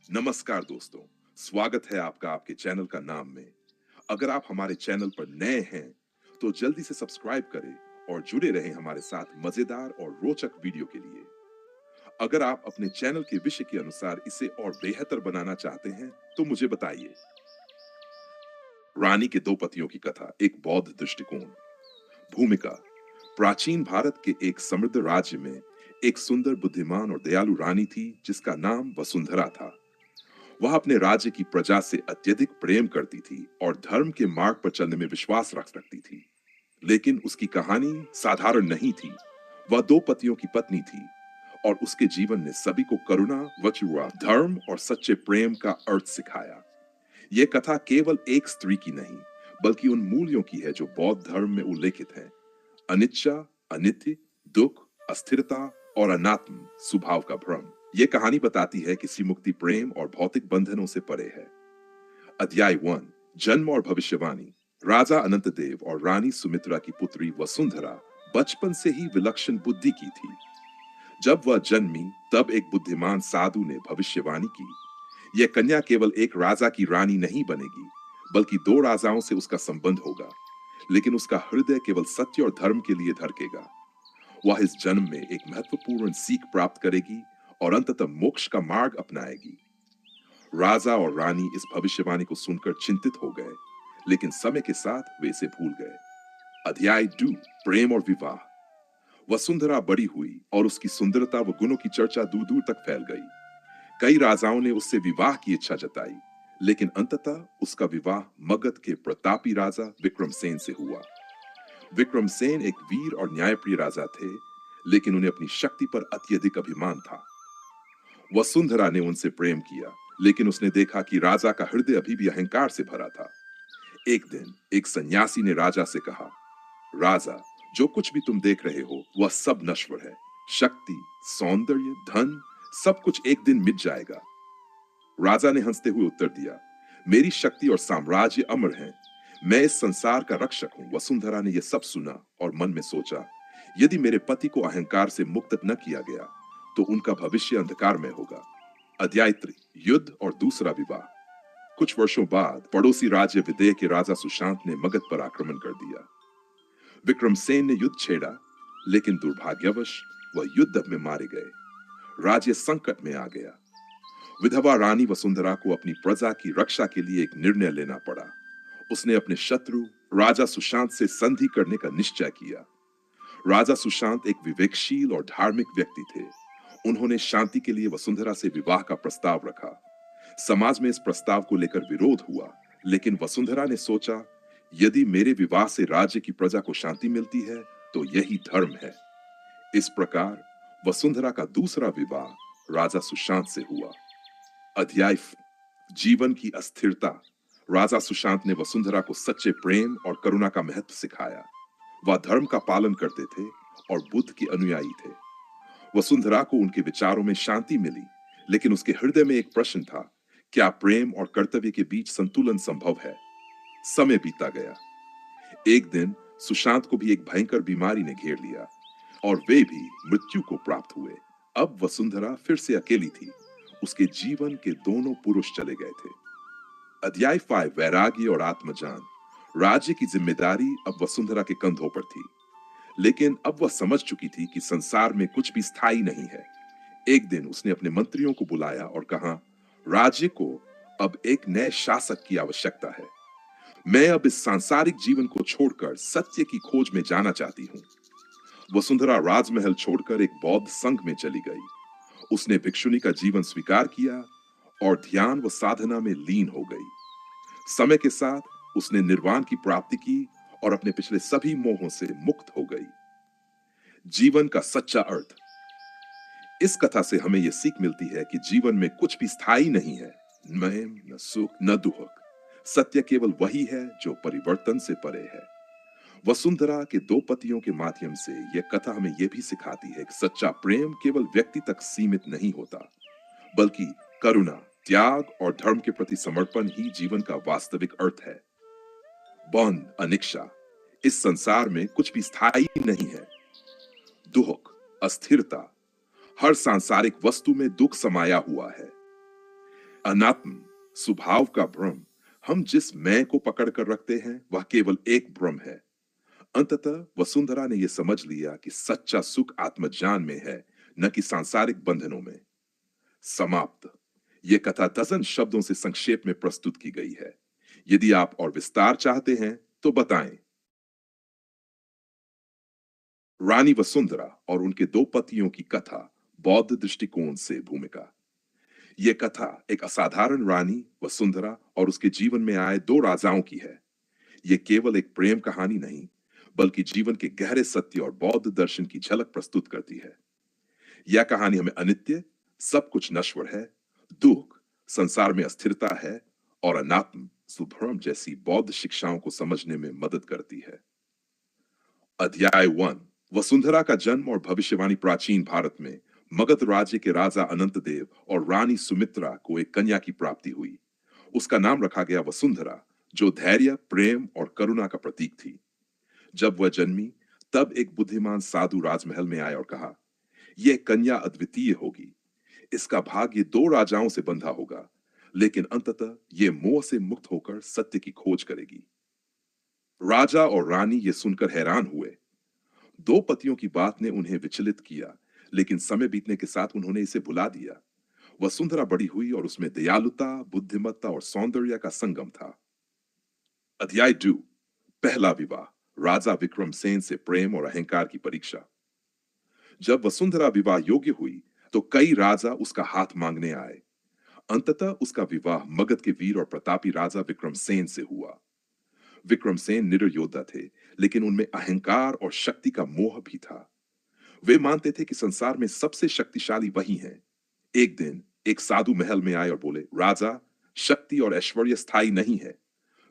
नमस्कार दोस्तों, स्वागत है आपका आपके चैनल का नाम में। अगर आप हमारे चैनल पर नए हैं, तो जल्दी से सब्सक्राइब करें और जुड़े रहें हमारे साथ मजेदार और रोचक वीडियो के लिए। अगर आप अपने चैनल के विषय के अनुसार इसे और बेहतर बनाना चाहते हैं, तो मुझे बताइए। रानी के दो पतियों की कथा, एक बौद्ध दृष्टिकोण। भूमिका: प्राचीन भारत के एक समृद्ध राज्य में एक सुंदर, बुद्धिमान और दयालु रानी थी जिसका नाम वसुंधरा था। वह अपने राज्य की प्रजा से अत्यधिक प्रेम करती थी और धर्म के मार्ग पर चलने में विश्वास रख सकती थी। लेकिन उसकी कहानी साधारण नहीं थी। वह दो पतियों की पत्नी थी और उसके जीवन ने सभी को करुणा, वचुआ, धर्म और सच्चे प्रेम का अर्थ सिखाया। यह कथा केवल एक स्त्री की नहीं, बल्कि उन मूल्यों की है जो बौद्ध धर्म में उल्लेखित है: अनिच्छा, अनित्य, दुख, अस्थिरता और अनात्म स्वभाव का भ्रम। ये कहानी बताती है कि मुक्ति प्रेम और भौतिक बंधनों से परे है। अध्याय 1: जन्म और भविष्यवाणी। राजा अनंत देव और रानी सुमित्रा की पुत्री वसुंधरा बचपन से ही विलक्षण बुद्धि की थी। जब वह जन्मी, तब एक बुद्धिमान साधु ने भविष्यवाणी की, यह कन्या केवल एक राजा की रानी नहीं बनेगी, बल्कि दो राजाओं से उसका संबंध होगा। लेकिन उसका हृदय केवल सत्य और धर्म के लिए धड़केगा। वह इस जन्म में एक महत्वपूर्ण सीख प्राप्त करेगी और अंततः मोक्ष का मार्ग अपनाएगी। राजा और रानी इस भविष्यवाणी को सुनकर चिंतित हो गए, लेकिन समय के साथ वे इसे भूल गए। अध्याय 2: प्रेम और विवाह। वसुंधरा बड़ी हुई और उसकी सुंदरता व गुणों की चर्चा दूर दूर तक फैल गई। कई राजाओं ने उससे विवाह की इच्छा जताई, लेकिन अंततः उसका विवाह मगध के प्रतापी राजा विक्रमसेन से हुआ। विक्रमसेन एक वीर और न्यायप्रिय राजा थे, लेकिन उन्हें अपनी शक्ति पर अत्यधिक अभिमान था। वसुंधरा ने उनसे प्रेम किया, लेकिन उसने देखा कि राजा का हृदय अभी भी अहंकार से भरा था। एक दिन एक सन्यासी ने राजा से कहा, राजा, जो कुछ भी तुम देख रहे हो वह सब नश्वर है। शक्ति, सौंदर्य, धन, सब कुछ एक दिन मिट जाएगा। राजा ने हंसते हुए उत्तर दिया, मेरी शक्ति और साम्राज्य अमर हैं। मैं इस संसार का रक्षक हूं। वसुंधरा ने यह सब सुना और मन में सोचा, यदि मेरे पति को अहंकार से मुक्त न किया गया, तो उनका भविष्य अंधकार में होगा। अध्याय 3: युद्ध और दूसरा विवाह। कुछ वर्षों बाद पड़ोसी राज्य विदेह के राजा सुशांत ने मगध पर आक्रमण कर दिया। विक्रमसेन ने युद्ध छेड़ा, लेकिन दुर्भाग्यवश वह युद्ध में मारे गए। राज्य संकट में आ गया। विधवा रानी वसुंधरा को अपनी प्रजा की रक्षा के लिए एक निर्णय लेना पड़ा। उसने अपने शत्रु राजा सुशांत से संधि करने का निश्चय किया। राजा सुशांत एक विवेकशील और धार्मिक व्यक्ति थे। उन्होंने शांति के लिए वसुंधरा से विवाह का प्रस्ताव रखा। समाज में इस प्रस्ताव को लेकर विरोध हुआ, लेकिन वसुंधरा ने सोचा, यदि मेरे विवाह से राज्य की प्रजा को शांति मिलती है, तो यही धर्म है। इस प्रकार वसुंधरा का दूसरा विवाह राजा सुशांत से हुआ। अध्याय: जीवन की अस्थिरता। राजा सुशांत ने वसुंधरा को सच्चे प्रेम और करुणा का महत्व सिखाया। वह धर्म का पालन करते थे और बुद्ध के अनुयायी थे। वसुंधरा को उनके विचारों में शांति मिली, लेकिन उसके हृदय में एक प्रश्न था, क्या प्रेम और कर्तव्य के बीच संतुलन संभव है? समय बीता गया। एक दिन सुशांत को भी एक भयंकर बीमारी ने घेर लिया और वे भी मृत्यु को प्राप्त हुए। अब वसुंधरा फिर से अकेली थी। उसके जीवन के दोनों पुरुष चले गए थे। अध्याय 5: वैराग्य और आत्मज्ञान। राज्य की जिम्मेदारी अब वसुंधरा के कंधों पर थी, लेकिन अब वह समझ चुकी थी कि संसार में कुछ भी स्थायी नहीं है। एक दिन उसने अपने मंत्रियों को बुलाया और कहा, राज्य को अब एक नए शासक की आवश्यकता है। मैं अब इस सांसारिक जीवन को छोड़कर सत्य की खोज में जाना चाहती हूँ। वसुंधरा राजमहल छोड़कर एक बौद्ध संघ में चली गई। उसने भिक्षुनी का जीवन स्वीकार किया और ध्यान व साधना में लीन हो गई। समय के साथ उसने निर्वाण की प्राप्ति की और अपने पिछले सभी मोहों से मुक्त हो गई। जीवन का सच्चा अर्थ। इस कथा से हमें यह सीख मिलती है कि जीवन में कुछ भी स्थायी नहीं है, न सुख न दुख। सत्य केवल वही है जो परिवर्तन से परे है। वसुंधरा के दो पतियों के माध्यम से यह कथा हमें यह भी सिखाती है कि सच्चा प्रेम केवल व्यक्ति तक सीमित नहीं होता, बल्कि करुणा, त्याग और धर्म के प्रति समर्पण ही जीवन का वास्तविक अर्थ है। बंध, अनिच्छा। इस संसार में कुछ भी स्थायी नहीं है। दुख, अस्थिरता। हर सांसारिक वस्तु में दुख समाया हुआ है। अनात्म स्वभाव का भ्रम, हम जिस मैं को पकड़ कर रखते हैं वह केवल एक भ्रम है। अंततः वसुंधरा ने यह समझ लिया कि सच्चा सुख आत्मज्ञान में है, न कि सांसारिक बंधनों में। समाप्त। यह कथा डजन शब्दों से संक्षेप में प्रस्तुत की गई है। यदि आप और विस्तार चाहते हैं तो बताएं। रानी वसुंधरा और उनके दो पतियों की कथा, बौद्ध दृष्टिकोण से भूमिका। यह कथा एक असाधारण रानी वसुंधरा और उसके जीवन में आए दो राजाओं की है। यह केवल एक प्रेम कहानी नहीं, बल्कि जीवन के गहरे सत्य और बौद्ध दर्शन की झलक प्रस्तुत करती है। यह कहानी हमें अनित्य, सब कुछ नश्वर है, दुख, संसार में अस्थिरता है, और अनात्म, सुभ्रम जैसी बौद्ध शिक्षाओं को समझने में मदद करती है। अध्याय 1। वसुंधरा का जन्म और भविष्यवाणी। प्राचीन भारत में मगध राज्य के राजा अनंत देव और रानी सुमित्रा को एक कन्या की प्राप्ति हुई। उसका नाम रखा गया वसुंधरा, जो धैर्य, प्रेम और करुणा का प्रतीक थी। जब वह जन्मी, तब एक बुद्धिमान साधु राजमहल में आए और कहा, यह कन्या अद्वितीय होगी। इसका भाग्य दो राजाओं से बंधा होगा, लेकिन अंततः यह मोह से मुक्त होकर सत्य की खोज करेगी। राजा और रानी ये सुनकर हैरान हुए। दो पतियों की बात ने उन्हें विचलित किया, लेकिन समय बीतने के साथ उन्होंने इसे भुला दिया। वसुंधरा बड़ी हुई और उसमें दयालुता, बुद्धिमत्ता और सौंदर्य का संगम था। अध्याय 2। पहला विवाह। राजा विक्रमसेन से प्रेम और अहंकार की परीक्षा। जब वसुंधरा विवाह योग्य हुई, तो कई राजा उसका हाथ मांगने आए। अंततः उसका विवाह मगध के वीर और प्रतापी राजा विक्रमसेन से हुआ। विक्रमसेन निडर योद्धा थे, लेकिन उनमें अहंकार और शक्ति का मोह भी था। वे मानते थे कि संसार में सबसे शक्तिशाली वही हैं। एक दिन एक साधु महल में आए और बोले, राजा, शक्ति और ऐश्वर्य स्थायी नहीं है।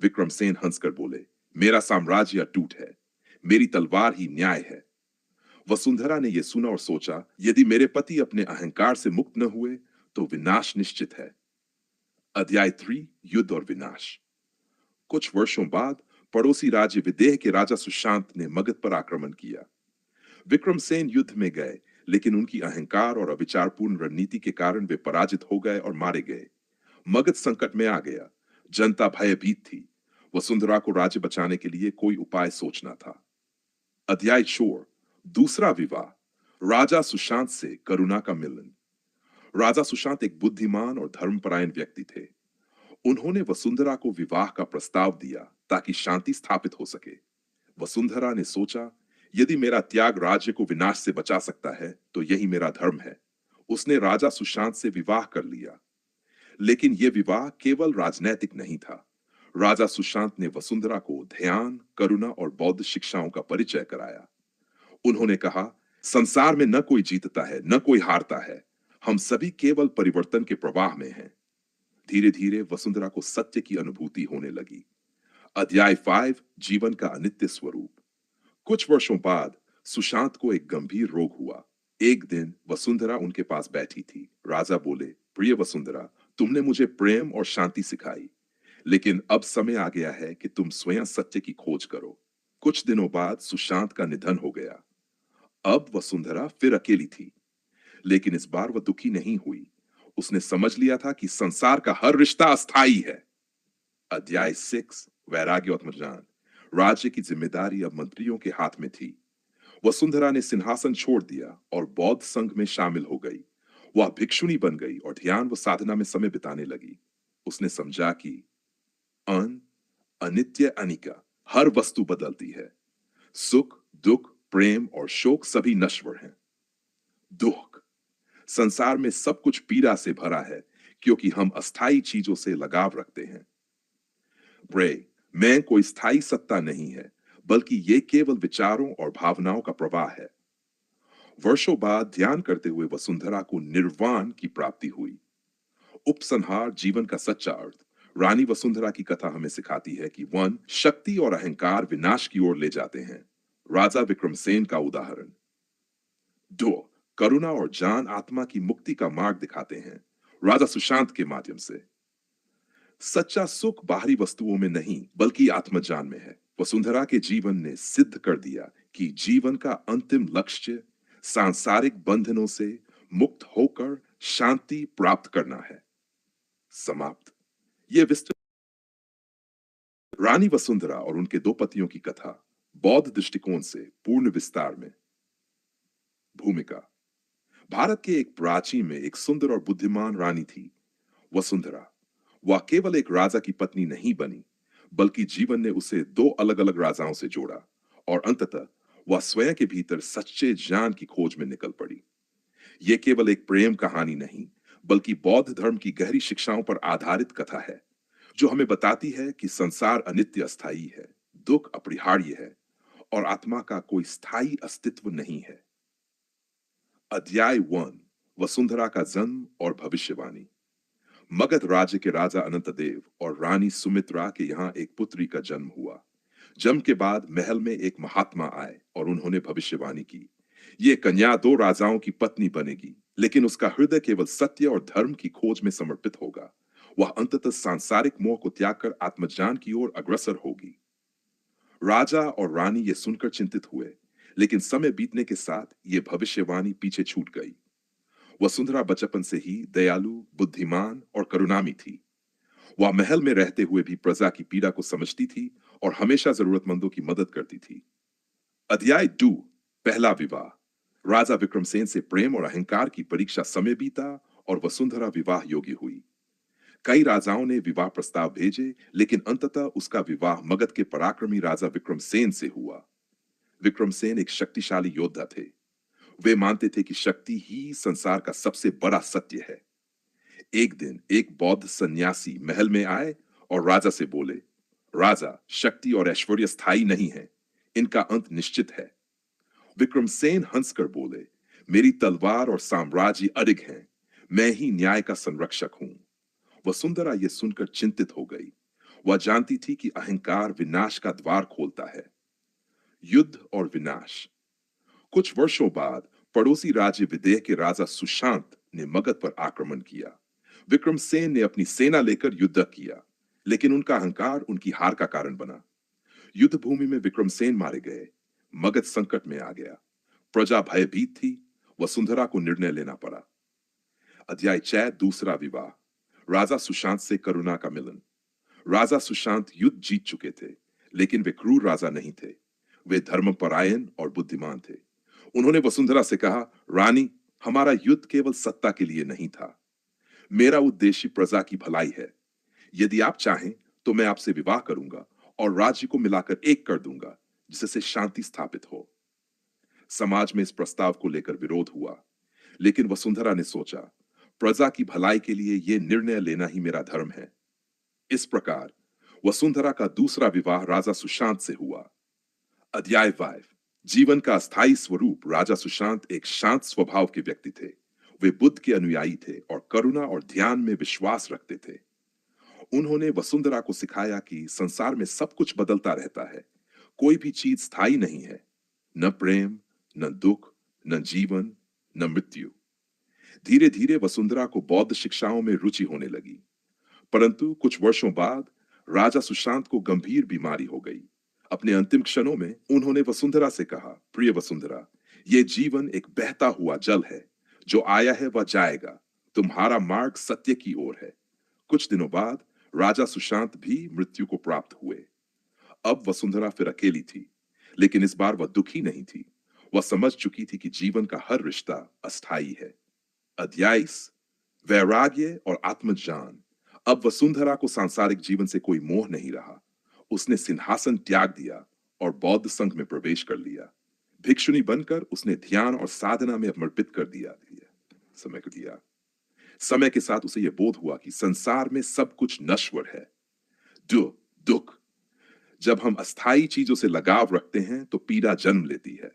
विक्रमसेन हंसकर बोले, मेरा साम्राज्य अटूट है, मेरी तलवार ही न्याय है। वसुंधरा ने यह सुना और सोचा, यदि मेरे पति अपने अहंकार से मुक्त न हुए तो विनाश निश्चित है। अध्याय 3। युद्ध और विनाश। कुछ वर्षों बाद पड़ोसी राज्य विदेह के राजा सुशांत ने मगध पर आक्रमण किया। विक्रमसेन युद्ध में गए, लेकिन उनकी अहंकार और अविचारपूर्ण रणनीति के कारण वे पराजित हो गए और मारे गए। मगध संकट में आ गया। जनता भयभीत थी। वसुंधरा को राज्य बचाने के लिए कोई उपाय सोचना था। अध्याय 4। दूसरा विवाह। राजा सुशांत से करुणा का मिलन। राजा सुशांत एक बुद्धिमान और धर्मपरायण व्यक्ति थे। उन्होंने वसुंधरा को विवाह का प्रस्ताव दिया ताकि शांति स्थापित हो सके। वसुंधरा ने सोचा, यदि मेरा त्याग राज्य को विनाश से बचा सकता है तो यही मेरा धर्म है। उसने राजा सुशांत से विवाह कर लिया। लेकिन यह विवाह केवल राजनैतिक नहीं था। राजा सुशांत ने वसुंधरा को ध्यान, करुणा और बौद्ध शिक्षाओं का परिचय कराया। उन्होंने कहा, संसार में न कोई जीतता है, न कोई हारता है। हम सभी केवल परिवर्तन के प्रवाह में हैं। धीरे धीरे वसुंधरा को सत्य की अनुभूति होने लगी। अध्याय 5। जीवन का अनित्य स्वरूप। कुछ वर्षों बाद सुशांत को एक गंभीर रोग हुआ। एक दिन वसुंधरा उनके पास बैठी थी। राजा बोले, प्रिय वसुंधरा, तुमने मुझे प्रेम और शांति सिखाई, लेकिन अब समय आ गया है कि तुम स्वयं सत्य की खोज करो। कुछ दिनों बाद सुशांत का निधन हो गया। अब वसुंधरा फिर अकेली थी, लेकिन इस बार वह दुखी नहीं हुई। उसने समझ लिया था कि संसार का हर रिश्ता अस्थायी है। अध्याय 6। वैराग्य और आत्मज्ञान। राज्य की जिम्मेदारी अब मंत्रियों के हाथ में थी। वसुंधरा ने सिंहासन छोड़ दिया और बौद्ध संघ में शामिल हो गई। वह भिक्षुणी बन गई और ध्यान व साधना में समय बिताने लगी। उसने समझा कि अन, अनित्य, अनिका, हर वस्तु बदलती है। सुख, दुख, प्रेम और शोक सभी नश्वर हैं। दुख, संसार में सब कुछ पीड़ा से भरा है, क्योंकि हम अस्थायी चीजों से लगाव रखते हैं। ब्रे, मैं कोई स्थायी सत्ता नहीं है, बल्कि ये केवल विचारों और भावनाओं का प्रवाह है। वर्षों बाद ध्यान करते हुए वसुंधरा को निर्वाण की प्राप्ति हुई। उपसंहार, जीवन का सच्चा अर्थ। रानी वसुंधरा की कथा हमें सिखाती है कि 1, शक्ति और अहंकार विनाश की ओर ले जाते हैं। राजा विक्रमसेन का उदाहरण। 2, करुणा और जान आत्मा की मुक्ति का मार्ग दिखाते हैं। राजा सुशांत के माध्यम से। सच्चा सुख बाहरी वस्तुओं में नहीं, बल्कि आत्मज्ञान में है। वसुंधरा के जीवन ने सिद्ध कर दिया कि जीवन का अंतिम लक्ष्य सांसारिक बंधनों से मुक्त होकर शांति प्राप्त करना है। समाप्त। यह विस्तृत रानी वसुंधरा और उनके दो पतियों की कथा बौद्ध दृष्टिकोण से पूर्ण विस्तार में। भूमिका। भारत के एक प्राचीन में एक सुंदर और बुद्धिमान रानी थी, वसुंधरा। वह केवल एक राजा की पत्नी नहीं बनी, बल्कि जीवन ने उसे दो अलग अलग राजाओं से जोड़ा और अंततः वह स्वयं के भीतर सच्चे ज्ञान की खोज में निकल पड़ी। यह केवल एक प्रेम कहानी नहीं, बल्कि बौद्ध धर्म की गहरी शिक्षाओं पर आधारित कथा है, जो हमें बताती है कि संसार अनित्य अस्थायी है, दुख अपरिहार्य है और आत्मा का कोई स्थायी अस्तित्व नहीं है। अध्याय 1। वसुंधरा का जन्म और भविष्यवाणी। मगध राज्य के राजा अनंत देव और रानी सुमित्रा के यहाँ एक पुत्री का जन्म हुआ। जन्म के बाद महल में एक महात्मा आए और उन्होंने भविष्यवाणी की, ये कन्या दो राजाओं की पत्नी बनेगी, लेकिन उसका हृदय केवल सत्य और धर्म की खोज में समर्पित होगा। वह अंततः सांसारिक मोह को त्याग कर आत्मज्ञान की ओर अग्रसर होगी। राजा और रानी ये सुनकर चिंतित हुए, लेकिन समय बीतने के साथ ये भविष्यवाणी पीछे छूट गई। वसुंधरा बचपन से ही दयालु, बुद्धिमान और करुणामी थी। वह महल में रहते हुए भी प्रजा की पीड़ा को समझती थी और हमेशा जरूरतमंदों की मदद करती थी। अध्याय 2। पहला विवाह। राजा विक्रमसेन से प्रेम और अहंकार की परीक्षा समय बीता और वसुंधरा विवाह योग्य हुई। कई राजाओं ने विवाह प्रस्ताव भेजे, लेकिन अंततः उसका विवाह मगध के पराक्रमी राजा विक्रमसेन से हुआ। विक्रमसेन एक शक्तिशाली योद्धा थे। वे मानते थे कि शक्ति ही संसार का सबसे बड़ा सत्य है। एक दिन एक बौद्ध सन्यासी महल में आए और राजा से बोले, राजा, शक्ति और ऐश्वर्य स्थायी नहीं है, इनका अंत निश्चित है। विक्रमसेन हंसकर बोले, मेरी तलवार और साम्राज्य अडिग हैं, मैं ही न्याय का संरक्षक हूं। वसुंधरा यह सुनकर चिंतित हो गई। वह जानती थी कि अहंकार विनाश का द्वार खोलता है। युद्ध और विनाश। कुछ वर्षों बाद पड़ोसी राज्य विदेह के राजा सुशांत ने मगध पर आक्रमण किया। विक्रमसेन ने अपनी सेना लेकर युद्ध किया, लेकिन उनका अहंकार उनकी हार का कारण बना। युद्ध भूमि में विक्रमसेन मारे गए। मगध संकट में आ गया। प्रजा भयभीत थी। वसुंधरा को निर्णय लेना पड़ा। अध्याय 6। दूसरा विवाह। राजा सुशांत से करुणा का मिलन। राजा सुशांत युद्ध जीत चुके थे, लेकिन वे क्रूर राजा नहीं थे। वे धर्मपरायण और बुद्धिमान थे। उन्होंने वसुंधरा से कहा, रानी, हमारा युद्ध केवल सत्ता के लिए नहीं था। मेरा उद्देश्य प्रजा की भलाई है। यदि आप चाहें तो मैं आपसे विवाह करूंगा और राज्य को मिलाकर एक कर दूंगा, जिससे शांति स्थापित हो। समाज में इस प्रस्ताव को लेकर विरोध हुआ, लेकिन वसुंधरा ने सोचा, प्रजा की भलाई के लिए यह निर्णय लेना ही मेरा धर्म है। इस प्रकार वसुंधरा का दूसरा विवाह राजा सुशांत से हुआ। अध्याय 5। जीवन का अस्थायी स्वरूप। राजा सुशांत एक शांत स्वभाव के व्यक्ति थे। वे बुद्ध के अनुयायी थे और करुणा और ध्यान में विश्वास रखते थे। उन्होंने वसुंधरा को सिखाया कि संसार में सब कुछ बदलता रहता है, कोई भी चीज स्थायी नहीं है, न प्रेम, न दुख, न जीवन, न मृत्यु। धीरे धीरे वसुंधरा को बौद्ध शिक्षाओं में रुचि होने लगी। परंतु कुछ वर्षों बाद राजा सुशांत को गंभीर बीमारी हो गई। अपने अंतिम क्षणों में उन्होंने वसुंधरा से कहा, प्रिय वसुंधरा, यह जीवन एक बहता हुआ जल है, जो आया है वह जाएगा। तुम्हारा मार्ग सत्य की ओर है। कुछ दिनों बाद राजा सुशांत भी मृत्यु को प्राप्त हुए। अब वसुंधरा फिर अकेली थी, लेकिन इस बार वह दुखी नहीं थी। वह समझ चुकी थी कि जीवन का हर रिश्ता अस्थायी है। अध्याय 6। वैराग्य और आत्मज्ञान। अब वसुंधरा को सांसारिक जीवन से कोई मोह नहीं रहा। उसने सिंहासन त्याग दिया और बौद्ध संघ में प्रवेश कर लिया। भिक्षुणी बनकर उसने ध्यान और साधना में समर्पित कर दिया। समय के साथ उसे यह बोध हुआ कि संसार में सब कुछ नश्वर है। दुख। जब हम अस्थायी चीजों से लगाव रखते हैं तो पीड़ा जन्म लेती है।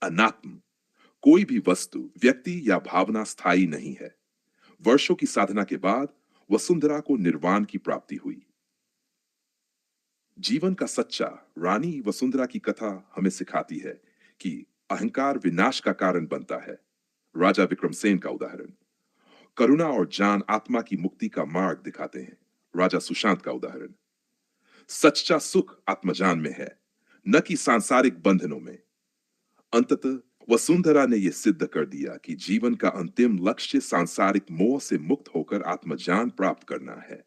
अनात्म। कोई भी वस्तु, व्यक्ति या भावना स्थायी नहीं है। वर्षों की साधना के बाद वसुंधरा को निर्वाण की प्राप्ति हुई। जीवन का सच्चा। रानी वसुंधरा की कथा हमें सिखाती है कि अहंकार विनाश का कारण बनता है। राजा विक्रमसेन का उदाहरण। करुणा और ज्ञान आत्मा की मुक्ति का मार्ग दिखाते हैं। राजा सुशांत का उदाहरण। सच्चा सुख आत्मज्ञान में है, न कि सांसारिक बंधनों में। अंततः वसुंधरा ने यह सिद्ध कर दिया कि जीवन का अंतिम लक्ष्य सांसारिक मोह से मुक्त होकर आत्मज्ञान प्राप्त करना है।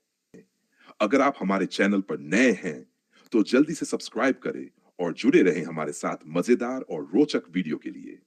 अगर आप हमारे चैनल पर नए हैं, तो जल्दी से सब्सक्राइब करें और जुड़े रहें हमारे साथ मजेदार और रोचक वीडियो के लिए।